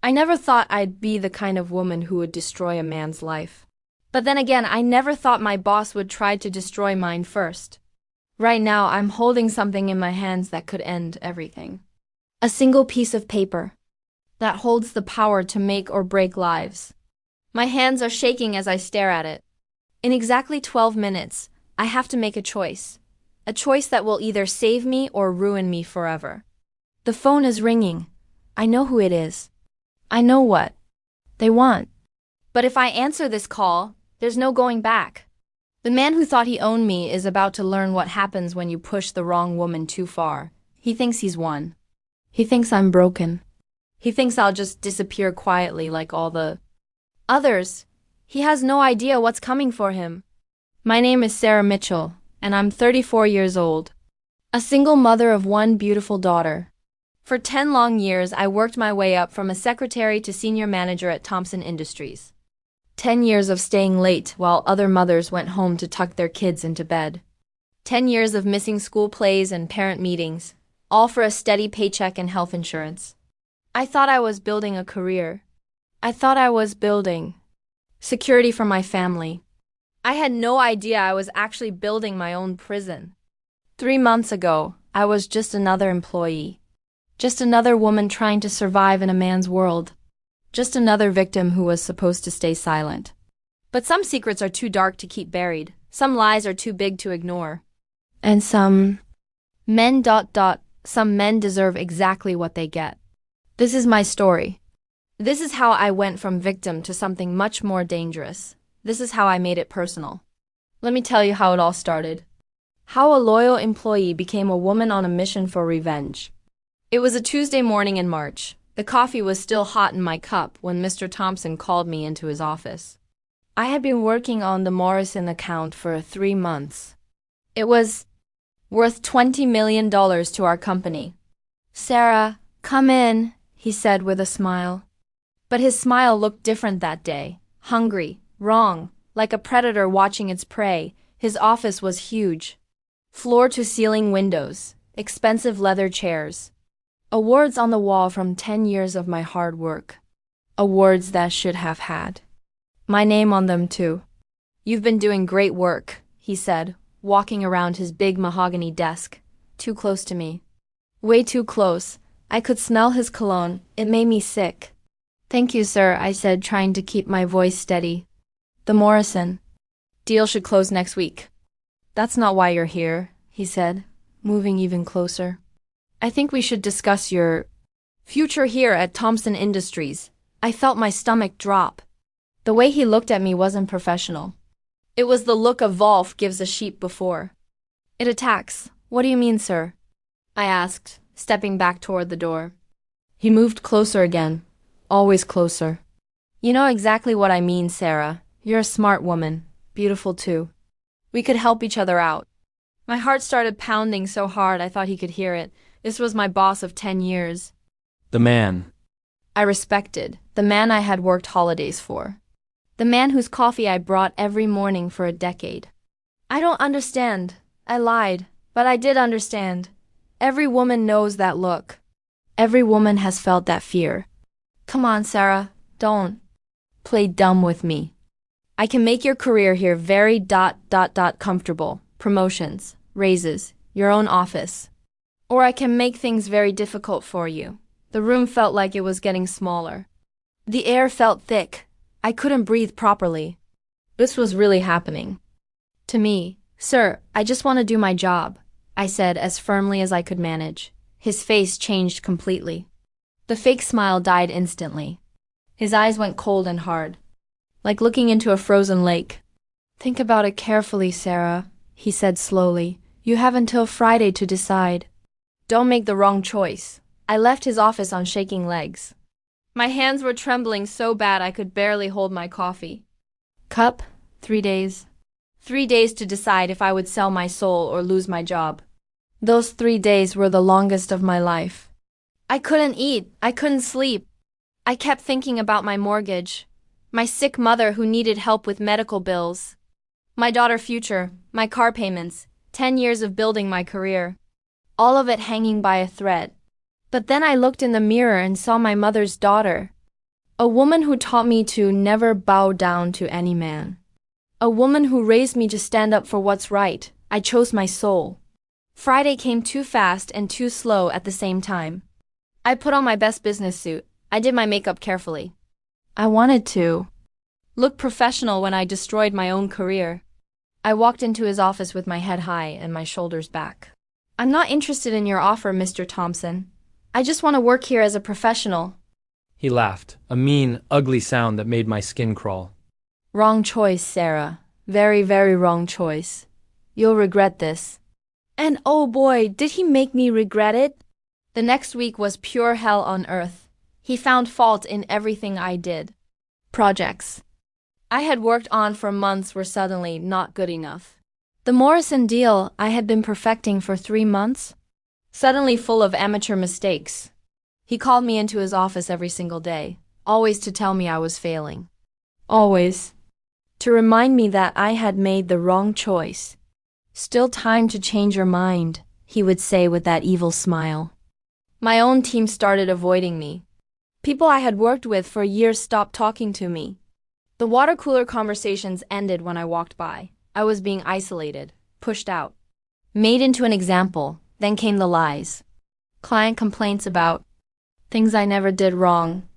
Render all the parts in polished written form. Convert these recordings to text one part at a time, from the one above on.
I never thought I'd be the kind of woman who would destroy a man's life. But then again, I never thought my boss would try to destroy mine first. Right now, I'm holding something in my hands that could end everything. A single piece of paper that holds the power to make or break lives. My hands are shaking as I stare at it. In exactly 12 minutes, I have to make a choice. A choice that will either save me or ruin me forever. The phone is ringing. I know who it is. I know what they want. But if I answer this call, there's no going back. The man who thought he owned me is about to learn what happens when you push the wrong woman too far. He thinks he's won. He thinks I'm broken. He thinks I'll just disappear quietly like all the others. He has no idea what's coming for him. My name is Sarah Mitchell, and I'm 34 years old. A single mother of one beautiful daughter. For 10 long years, I worked my way up from a secretary to senior manager at Thompson Industries. 10 years of staying late while other mothers went home to tuck their kids into bed. 10 years of missing school plays and parent meetings, all for a steady paycheck and health insurance. I thought I was building a career. I thought I was building security for my family. I had no idea I was actually building my own prison. 3 months ago, I was just another employee. Just another woman trying to survive in a man's world. Just another victim who was supposed to stay silent. But some secrets are too dark to keep buried. Some lies are too big to ignore. And some men deserve exactly what they get. This is my story. This is how I went from victim to something much more dangerous. This is how I made it personal. Let me tell you how it all started. How a loyal employee became a woman on a mission for revenge. It was a Tuesday morning in March. The coffee was still hot in my cup when Mr. Thompson called me into his office. I had been working on the Morrison account for 3 months. It was worth $20 million to our company. "Sarah, come in," he said with a smile. But his smile looked different that day. Hungry, wrong, like a predator watching its prey. His office was huge. Floor-to-ceiling windows, expensive leather chairs. Awards on the wall from 10 years of my hard work. Awards that should have had my name on them too. "You've been doing great work," he said, walking around his big mahogany desk, too close to me. Way too close. I could smell his cologne. It made me sick. "Thank you, sir," I said, trying to keep my voice steady. "The Morrison deal should close next week." "That's not why you're here," he said, moving even closer. "I think we should discuss your future here at Thompson Industries." I felt my stomach drop. The way he looked at me wasn't professional. It was the look a wolf gives a sheep before it attacks. "What do you mean, sir?" I asked, stepping back toward the door. He moved closer again, always closer. "You know exactly what I mean, Sarah. You're a smart woman, beautiful too. We could help each other out." My heart started pounding so hard I thought he could hear it. This was my boss of 10 years. The man I respected, the man I had worked holidays for. The man whose coffee I brought every morning for a decade. "I don't understand," I lied, but I did understand. Every woman knows that look. Every woman has felt that fear. "Come on, Sarah, don't play dumb with me. I can make your career here very comfortable. Promotions, raises, your own office. Or I can make things very difficult for you." The room felt like it was getting smaller. The air felt thick. I couldn't breathe properly. This was really happening to me. "Sir, I just want to do my job," I said as firmly as I could manage. His face changed completely. The fake smile died instantly. His eyes went cold and hard, like looking into a frozen lake. "Think about it carefully, Sarah," he said slowly. "You have until Friday to decide. Don't make the wrong choice." I left his office on shaking legs. My hands were trembling so bad I could barely hold my coffee cup. 3 days. 3 days to decide if I would sell my soul or lose my job. Those 3 days were the longest of my life. I couldn't eat. I couldn't sleep. I kept thinking about my mortgage, my sick mother who needed help with medical bills, my daughter's future, my car payments, 10 years of building my career. All of it hanging by a thread. But then I looked in the mirror and saw my mother's daughter. A woman who taught me to never bow down to any man. A woman who raised me to stand up for what's right. I chose my soul. Friday came too fast and too slow at the same time. I put on my best business suit. I did my makeup carefully. I wanted to look professional when I destroyed my own career. I walked into his office with my head high and my shoulders back. I'm not interested in your offer, Mr. Thompson. I just want to work here as a professional. He laughed, a mean, ugly sound that made my skin crawl. Wrong choice, Sarah. Very, very wrong choice. You'll regret this. And oh boy, did he make me regret it? The next week was pure hell on earth. He found fault in everything I did. Projects I had worked on for months were suddenly not good enough. The Morrison deal I had been perfecting for 3 months, suddenly full of amateur mistakes. He called me into his office every single day, always to tell me I was failing. Always. To remind me that I had made the wrong choice. Still time to change your mind, he would say with that evil smile. My own team started avoiding me. People I had worked with for years stopped talking to me. The water cooler conversations ended when I walked by. I was being isolated, pushed out, made into an example. Then came the lies. Client complaints about things I never did wrong.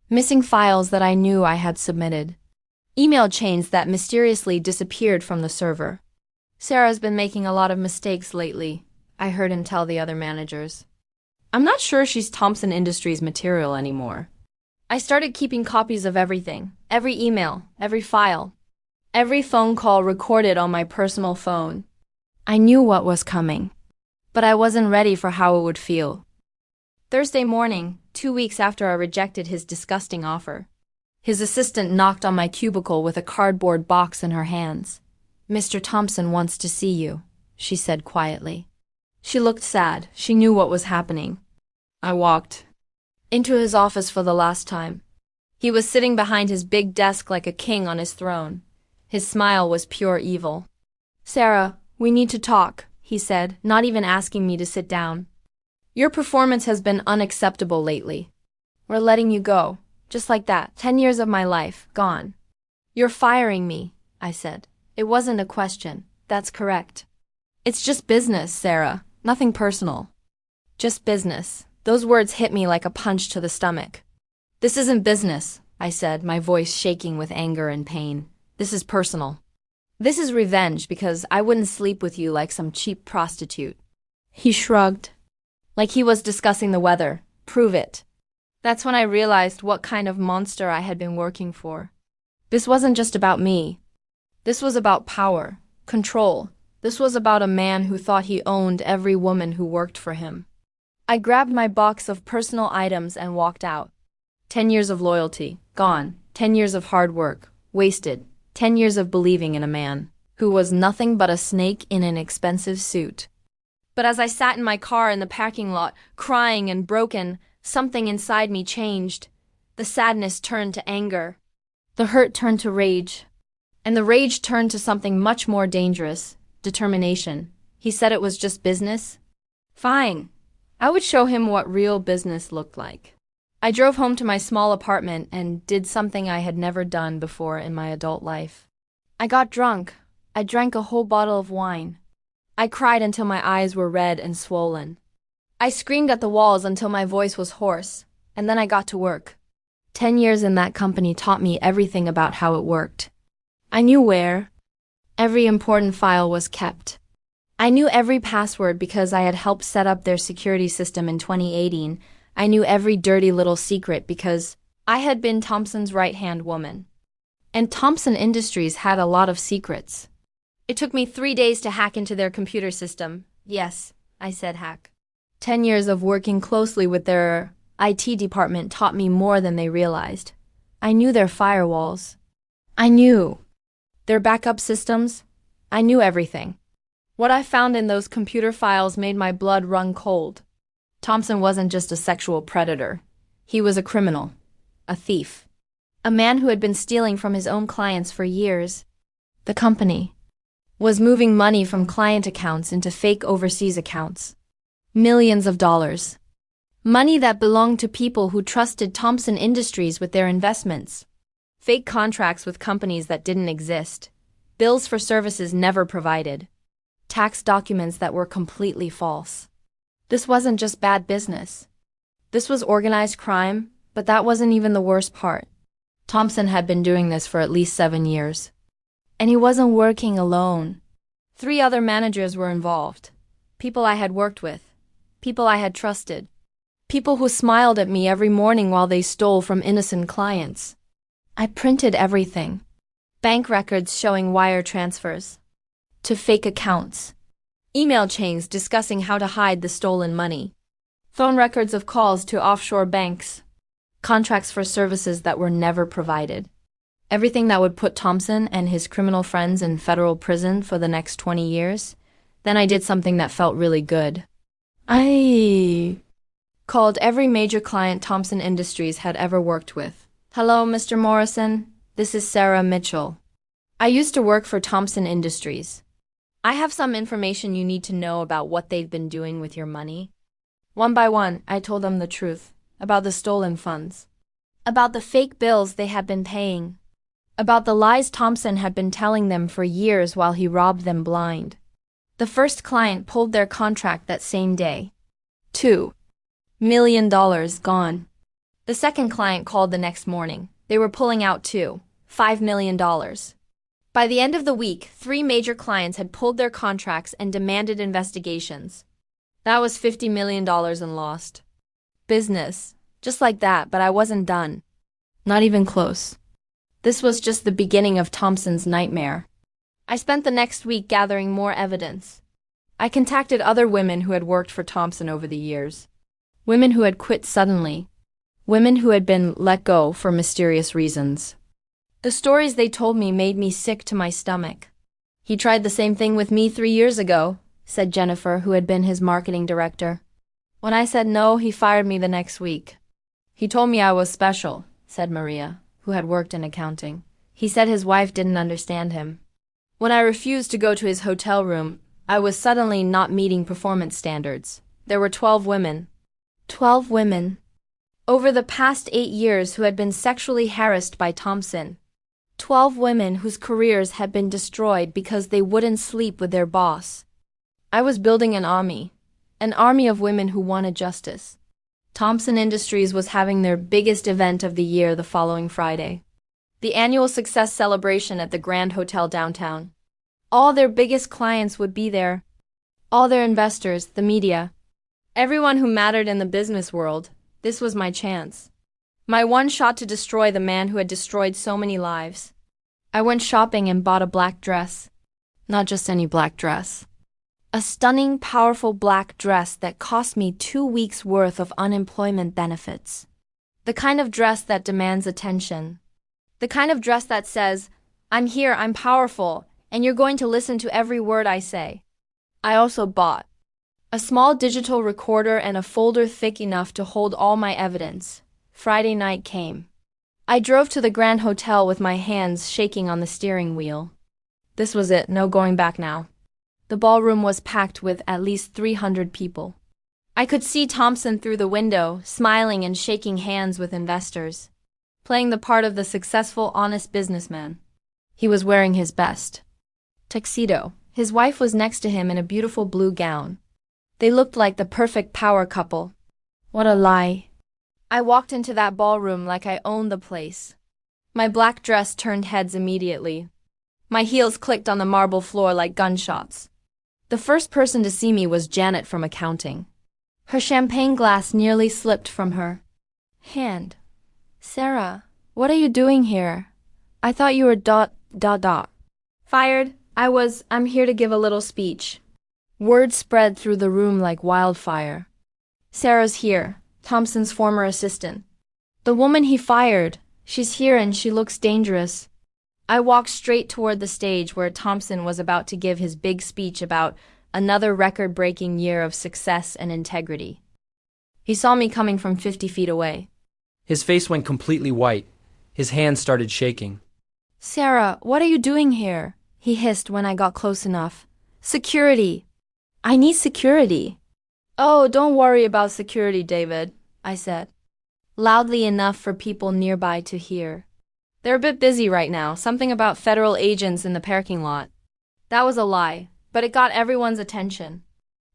Missing files that I knew I had submitted. Email chains that mysteriously disappeared from the server. Sarah's been making a lot of mistakes lately, I heard him tell the other managers. I'm not sure she's Thompson Industries material anymore. I started keeping copies of everything, every email, every file, every phone call recorded on my personal phone. I knew what was coming, but I wasn't ready for how it would feel. Thursday morning, 2 weeks after I rejected his disgusting offer, his assistant knocked on my cubicle with a cardboard box in her hands. Mr. Thompson wants to see you, she said quietly. She looked sad. She knew what was happening. I walked into his office for the last time. He was sitting behind his big desk like a king on his throne. His smile was pure evil. Sarah, we need to talk, he said, not even asking me to sit down. Your performance has been unacceptable lately. We're letting you go. Just like that. 10 years of my life, gone. You're firing me, I said. It wasn't a question. That's correct. It's just business, Sarah. Nothing personal. Just business. Those words hit me like a punch to the stomach. This isn't business, I said, my voice shaking with anger and pain. This is personal. This is revenge because I wouldn't sleep with you like some cheap prostitute. He shrugged, like he was discussing the weather. Prove it. That's when I realized what kind of monster I had been working for. This wasn't just about me. This was about power, control. This was about a man who thought he owned every woman who worked for him. I grabbed my box of personal items and walked out. 10 years of loyalty, gone. 10 years of hard work, wasted. 10 years of believing in a man who was nothing but a snake in an expensive suit. But as I sat in my car in the parking lot, crying and broken, something inside me changed. The sadness turned to anger. The hurt turned to rage. And the rage turned to something much more dangerous, determination. He said it was just business. Fine. I would show him what real business looked like. I drove home to my small apartment and did something I had never done before in my adult life. I got drunk. I drank a whole bottle of wine. I cried until my eyes were red and swollen. I screamed at the walls until my voice was hoarse, and then I got to work. 10 years in that company taught me everything about how it worked. I knew where every important file was kept. I knew every password because I had helped set up their security system in 2018. I knew every dirty little secret because I had been Thompson's right-hand woman. And Thompson Industries had a lot of secrets. It took me 3 days to hack into their computer system. Yes, I said hack. 10 years of working closely with their IT department taught me more than they realized. I knew their firewalls. I knew their backup systems. I knew everything. What I found in those computer files made my blood run cold. Thompson wasn't just a sexual predator. He was a criminal, a thief, a man who had been stealing from his own clients for years. The company was moving money from client accounts into fake overseas accounts. Millions of dollars. Money that belonged to people who trusted Thompson Industries with their investments. Fake contracts with companies that didn't exist. Bills for services never provided. Tax documents that were completely false. This wasn't just bad business. This was organized crime, but that wasn't even the worst part. Thompson had been doing this for at least 7 years. And he wasn't working alone. 3 other managers were involved. People I had worked with. People I had trusted. People who smiled at me every morning while they stole from innocent clients. I printed everything. Bank records showing wire transfers to fake accounts. Email chains discussing how to hide the stolen money. Phone records of calls to offshore banks. Contracts for services that were never provided. Everything that would put Thompson and his criminal friends in federal prison for the next 20 years. Then I did something that felt really good. I called every major client Thompson Industries had ever worked with. Hello, Mr. Morrison. This is Sarah Mitchell. I used to work for Thompson Industries. I have some information you need to know about what they've been doing with your money. One by one, I told them the truth about the stolen funds, about the fake bills they had been paying, about the lies Thompson had been telling them for years while he robbed them blind. The first client pulled their contract that same day. $2 million gone. The second client called the next morning. They were pulling out too. $5 million. By the end of the week, 3 major clients had pulled their contracts and demanded investigations. That was $50 million in lost business. Just like that, but I wasn't done. Not even close. This was just the beginning of Thompson's nightmare. I spent the next week gathering more evidence. I contacted other women who had worked for Thompson over the years. Women who had quit suddenly. Women who had been let go for mysterious reasons. The stories they told me made me sick to my stomach. He tried the same thing with me 3 years ago, said Jennifer, who had been his marketing director. When I said no, he fired me the next week. He told me I was special, said Maria, who had worked in accounting. He said his wife didn't understand him. When I refused to go to his hotel room, I was suddenly not meeting performance standards. There were 12 women. 12 women. Over the past 8 years who had been sexually harassed by Thompson. 12 women whose careers had been destroyed because they wouldn't sleep with their boss. I was building an army of women who wanted justice. Thompson Industries was having their biggest event of the year the following Friday. The annual success celebration at the Grand Hotel downtown. All their biggest clients would be there. All their investors, the media. Everyone who mattered in the business world. This was my chance. My one shot to destroy the man who had destroyed so many lives. I went shopping and bought a black dress. Not just any black dress. A stunning, powerful black dress that cost me 2 weeks' worth of unemployment benefits. The kind of dress that demands attention. The kind of dress that says, I'm here, I'm powerful, and you're going to listen to every word I say. I also bought a small digital recorder and a folder thick enough to hold all my evidence. Friday night came. I drove to the Grand Hotel with my hands shaking on the steering wheel. This was it, no going back now. The ballroom was packed with at least 300 people. I could see Thompson through the window, smiling and shaking hands with investors, playing the part of the successful, honest businessman. He was wearing his best tuxedo. His wife was next to him in a beautiful blue gown. They looked like the perfect power couple. What a lie. I walked into that ballroom like I owned the place. My black dress turned heads immediately. My heels clicked on the marble floor like gunshots. The first person to see me was Janet from accounting. Her champagne glass nearly slipped from her hand. Sarah, what are you doing here? I thought you were ... Fired. I'm here to give a little speech. Word spread through the room like wildfire. Sarah's here, Thompson's former assistant. The woman he fired, she's here and she looks dangerous. I walked straight toward the stage where Thompson was about to give his big speech about another record-breaking year of success and integrity. He saw me coming from 50 feet away. His face went completely white. His hands started shaking. Sarah, what are you doing here? He hissed when I got close enough. Security. I need security. Oh, don't worry about security, David. I said, loudly enough for people nearby to hear. They're a bit busy right now, something about federal agents in the parking lot. That was a lie, but it got everyone's attention.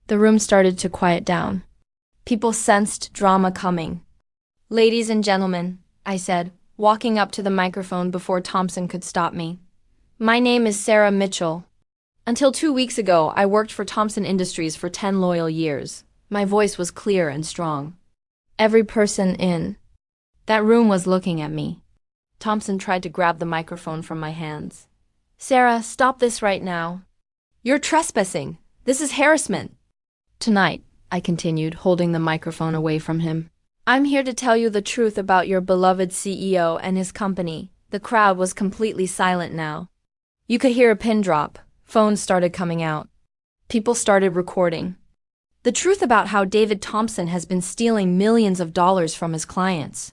The room started to quiet down. People sensed drama coming. Ladies and gentlemen, I said, walking up to the microphone before Thompson could stop me. My name is Sarah Mitchell. Until 2 weeks ago, I worked for Thompson Industries for 10 loyal years. My voice was clear and strong. Every person in that room was looking at me. Thompson tried to grab the microphone from my hands. Sarah, stop this right now. You're trespassing. This is harassment. Tonight, I continued, holding the microphone away from him, I'm here to tell you the truth about your beloved CEO and his company. The crowd was completely silent now. You could hear a pin drop. Phones started coming out. People started recording. The truth about how David Thompson has been stealing millions of dollars from his clients.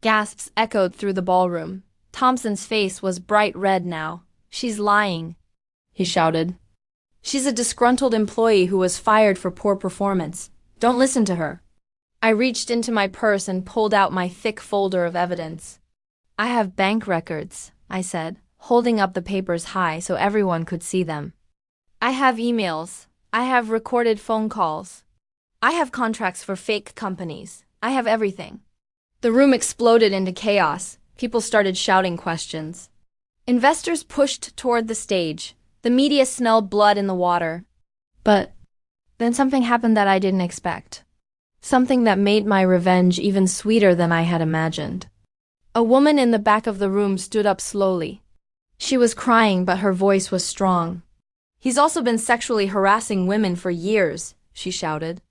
Gasps echoed through the ballroom. Thompson's face was bright red now. She's lying, he shouted. She's a disgruntled employee who was fired for poor performance. Don't listen to her. I reached into my purse and pulled out my thick folder of evidence. I have bank records, I said, holding up the papers high so everyone could see them. I have emails. I have recorded phone calls. I have contracts for fake companies. I have everything. The room exploded into chaos. People started shouting questions. Investors pushed toward the stage. The media smelled blood in the water. But then something happened that I didn't expect. Something that made my revenge even sweeter than I had imagined. A woman in the back of the room stood up slowly. She was crying, but her voice was strong. He's also been sexually harassing women for years, she shouted.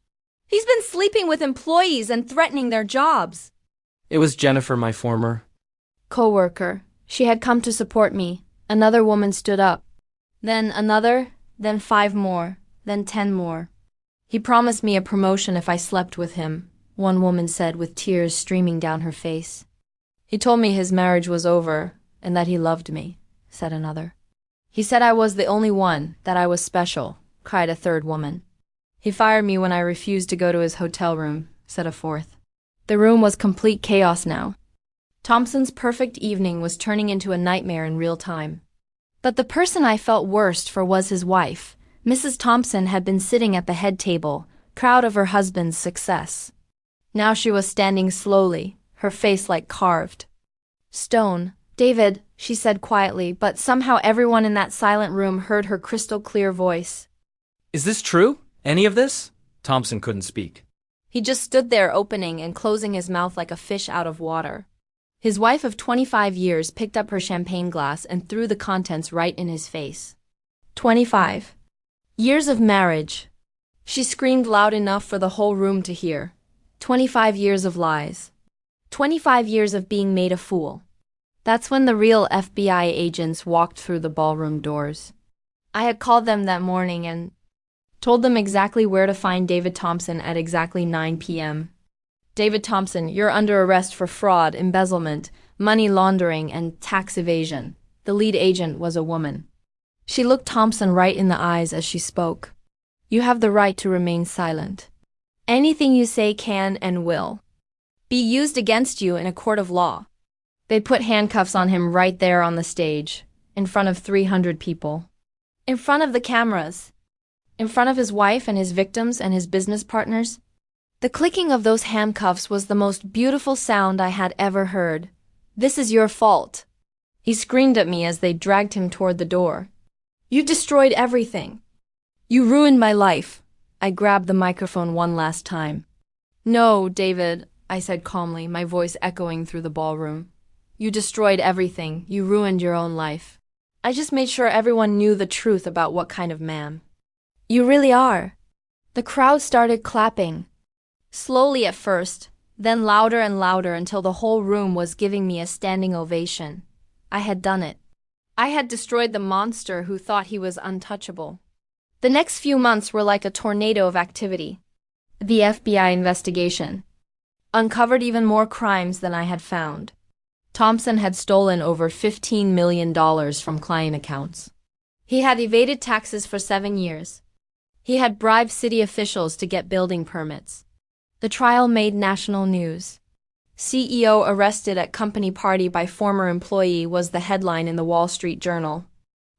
He's been sleeping with employees and threatening their jobs. It was Jennifer, my former co-worker. She had come to support me. Another woman stood up. Then another, then 5 more, then 10 more. He promised me a promotion if I slept with him, one woman said with tears streaming down her face. He told me his marriage was over and that he loved me, said another. He said I was the only one, that I was special, cried a third woman. He fired me when I refused to go to his hotel room, said a fourth. The room was complete chaos now. Thompson's perfect evening was turning into a nightmare in real time. But the person I felt worst for was his wife. Mrs. Thompson had been sitting at the head table, proud of her husband's success. Now she was standing slowly, her face like carved stone. David, she said quietly, but somehow everyone in that silent room heard her crystal clear voice. Is this true? Any of this? Thompson couldn't speak. He just stood there opening and closing his mouth like a fish out of water. His wife of 25 years picked up her champagne glass and threw the contents right in his face. 25 years of marriage. She screamed loud enough for the whole room to hear. 25 years of lies. 25 years of being made a fool. That's when the real FBI agents walked through the ballroom doors. I had called them that morning and told them exactly where to find David Thompson at exactly 9 p.m. David Thompson, you're under arrest for fraud, embezzlement, money laundering, and tax evasion. The lead agent was a woman. She looked Thompson right in the eyes as she spoke. You have the right to remain silent. Anything you say can and will be used against you in a court of law. They put handcuffs on him right there on the stage, in front of 300 people. In front of the cameras. In front of his wife and his victims and his business partners. The clicking of those handcuffs was the most beautiful sound I had ever heard. This is your fault. He screamed at me as they dragged him toward the door. You destroyed everything. You ruined my life. I grabbed the microphone one last time. No, David, I said calmly, my voice echoing through the ballroom. You destroyed everything. You ruined your own life. I just made sure everyone knew the truth about what kind of man you really are. The crowd started clapping. Slowly at first, then louder and louder until the whole room was giving me a standing ovation. I had done it. I had destroyed the monster who thought he was untouchable. The next few months were like a tornado of activity. The FBI investigation uncovered even more crimes than I had found. Thompson had stolen over $15 million from client accounts. He had evaded taxes for 7 years. He had bribed city officials to get building permits. The trial made national news. CEO arrested at company party by former employee was the headline in the Wall Street Journal.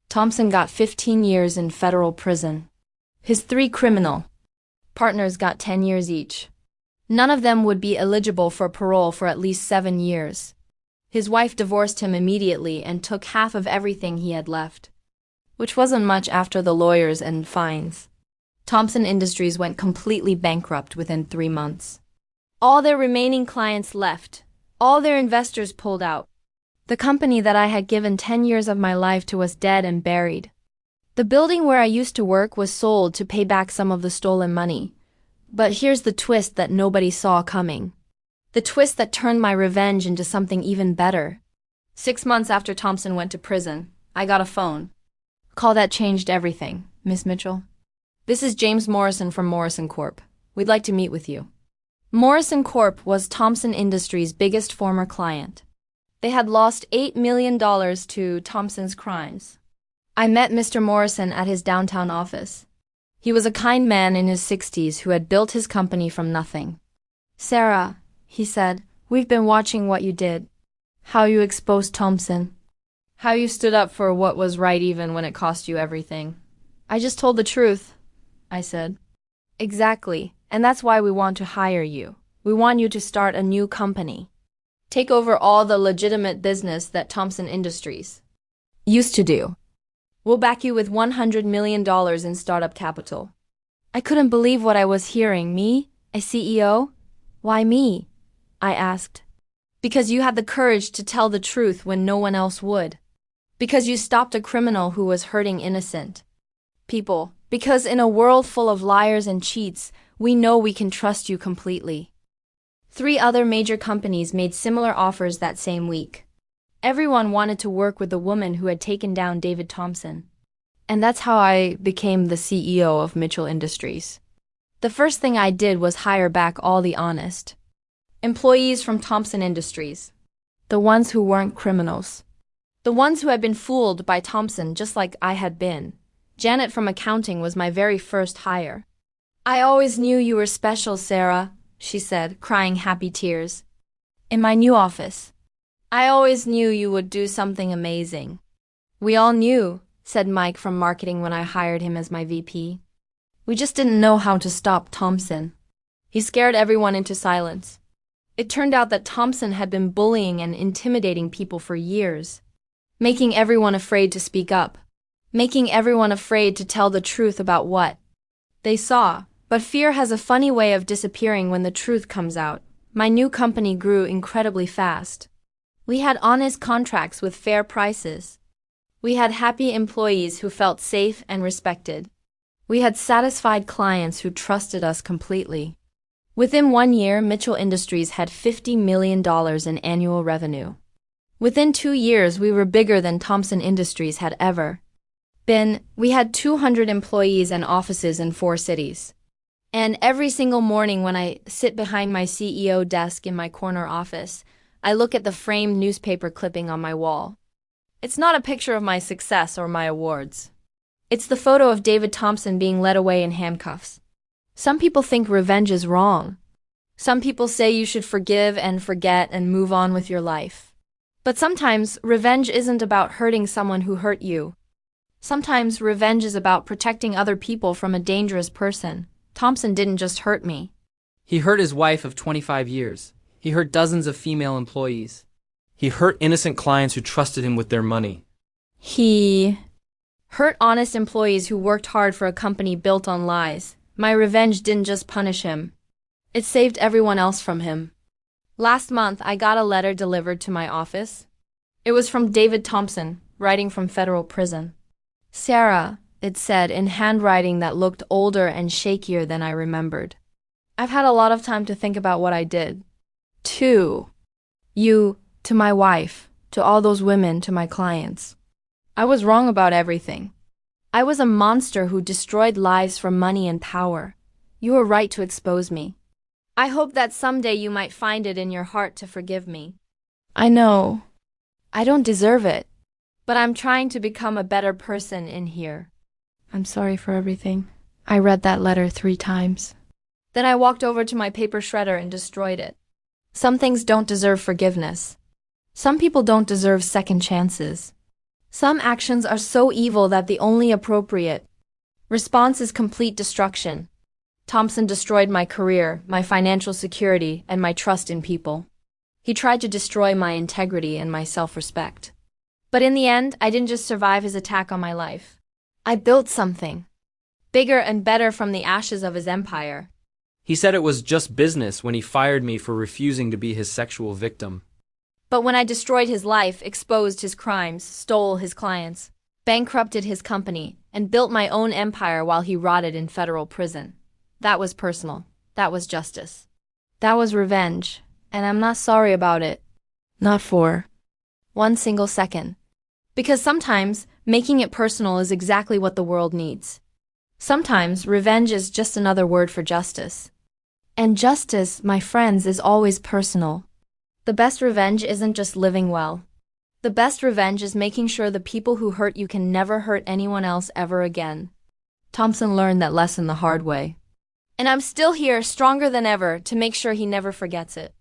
Thompson got 15 years in federal prison. His 3 criminal partners got 10 years each. None of them would be eligible for parole for at least 7 years. His wife divorced him immediately and took half of everything he had left, which wasn't much after the lawyers and fines. Thompson Industries went completely bankrupt within 3 months. All their remaining clients left. All their investors pulled out. The company that I had given 10 years of my life to was dead and buried. The building where I used to work was sold to pay back some of the stolen money. But here's the twist that nobody saw coming. The twist that turned my revenge into something even better. 6 months after Thompson went to prison, I got a phone call that changed everything. Miss Mitchell? This is James Morrison from Morrison Corp. We'd like to meet with you. Morrison Corp was Thompson Industries' biggest former client. They had lost $8 million to Thompson's crimes. I met Mr. Morrison at his downtown office. He was a kind man in his 60s who had built his company from nothing. Sarah, he said, we've been watching what you did. How you exposed Thompson. How you stood up for what was right even when it cost you everything. I just told the truth, I said. Exactly, and that's why we want to hire you. We want you to start a new company. Take over all the legitimate business that Thompson Industries used to do. We'll back you with $100 million in startup capital. I couldn't believe what I was hearing. Me? A CEO? Why me? I asked. Because you had the courage to tell the truth when no one else would. Because you stopped a criminal who was hurting innocent people. Because in a world full of liars and cheats, we know we can trust you completely. 3 other major companies made similar offers that same week. Everyone wanted to work with the woman who had taken down David Thompson. And that's how I became the CEO of Mitchell Industries. The first thing I did was hire back all the honest employees from Thompson Industries. The ones who weren't criminals. The ones who had been fooled by Thompson just like I had been. Janet from accounting was my very first hire. I always knew you were special, Sarah, she said, crying happy tears. In my new office. I always knew you would do something amazing. We all knew, said Mike from marketing when I hired him as my VP. We just didn't know how to stop Thompson. He scared everyone into silence. It turned out that Thompson had been bullying and intimidating people for years, making everyone afraid to speak up, making everyone afraid to tell the truth about what they saw. But fear has a funny way of disappearing when the truth comes out. My new company grew incredibly fast. We had honest contracts with fair prices. We had happy employees who felt safe and respected. We had satisfied clients who trusted us completely. Within 1 year, Mitchell Industries had $50 million in annual revenue. Within 2 years, we were bigger than Thompson Industries had ever been. We had 200 employees and offices in 4 cities. And every single morning when I sit behind my CEO desk in my corner office, I look at the framed newspaper clipping on my wall. It's not a picture of my success or my awards. It's the photo of David Thompson being led away in handcuffs. Some people think revenge is wrong. Some people say you should forgive and forget and move on with your life. But sometimes revenge isn't about hurting someone who hurt you. Sometimes revenge is about protecting other people from a dangerous person. Thompson didn't just hurt me. He hurt his wife of 25 years. He hurt dozens of female employees. He hurt innocent clients who trusted him with their money. He hurt honest employees who worked hard for a company built on lies. My revenge didn't just punish him. It saved everyone else from him. Last month, I got a letter delivered to my office. It was from David Thompson, writing from federal prison. Sarah, it said in handwriting that looked older and shakier than I remembered. I've had a lot of time to think about what I did. To you, to my wife, to all those women, to my clients. I was wrong about everything. I was a monster who destroyed lives for money and power. You were right to expose me. I hope that someday you might find it in your heart to forgive me. I know. I don't deserve it. But I'm trying to become a better person in here. I'm sorry for everything. I read that letter 3 times. Then I walked over to my paper shredder and destroyed it. Some things don't deserve forgiveness. Some people don't deserve second chances. Some actions are so evil that the only appropriate response is complete destruction. Thompson destroyed my career, my financial security, and my trust in people. He tried to destroy my integrity and my self-respect. But in the end, I didn't just survive his attack on my life. I built something bigger and better from the ashes of his empire. He said it was just business when he fired me for refusing to be his sexual victim. But when I destroyed his life, exposed his crimes, stole his clients, bankrupted his company, and built my own empire while he rotted in federal prison, that was personal. That was justice. That was revenge. And I'm not sorry about it. Not for 1 single second. Because sometimes, making it personal is exactly what the world needs. Sometimes, revenge is just another word for justice. And justice, my friends, is always personal. The best revenge isn't just living well. The best revenge is making sure the people who hurt you can never hurt anyone else ever again. Thompson learned that lesson the hard way. And I'm still here, stronger than ever, to make sure he never forgets it.